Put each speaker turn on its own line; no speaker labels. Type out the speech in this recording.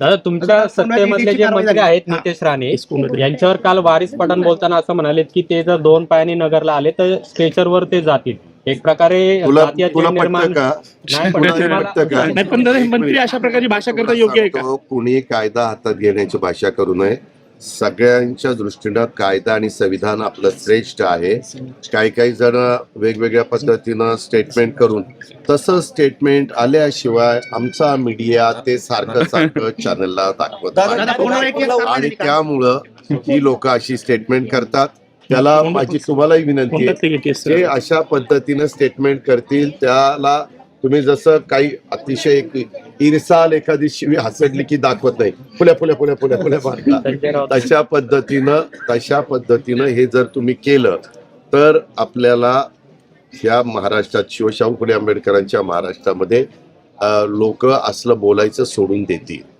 दादा तुमच्या सत्तेमधले जे मंत्री आहेत नितेश राणे यांच्यावर काल वारिस पठाण बोलताना असं म्हणाले की ते जर 2 पायाने नगरला आले तर स्ट्रेचरवर ते जातील. एक प्रकारे जातीय तेढ निर्माण नाही पटत तुम्हाला?
नाही पण दादा हे मंत्री अशा प्रकारची भाषा करता योग्य आहे का?
कुणी कायदा हातात घेण्याची भाषा करू नये. सगळ्यांच्या दृष्टीनं कायदा आणि संविधान आपलं श्रेष्ठ आहे. काही जण वेगवेगळ्या पद्धतीनं स्टेटमेंट करून तसं स्टेटमेंट आल्याशिवाय आमचा मीडिया ते सारखं चॅनलला दाखवत आणि त्यामुळं ही लोक अशी स्टेटमेंट करतात. त्याला माझी तुम्हालाही विनंती आहे जे अशा पद्धतीनं स्टेटमेंट करतील त्याला तुम्ही जसं काही अतिशय इरसाल एखादी शिवी हसडली की दाखवत नाही पुल्या मारता तशा पद्धतीनं हे जर तुम्ही केलं तर आपल्याला या महाराष्ट्रात शिवशाहू फुले आंबेडकरांच्या महाराष्ट्रामध्ये लोक असलं बोलायचं सोडून देतील.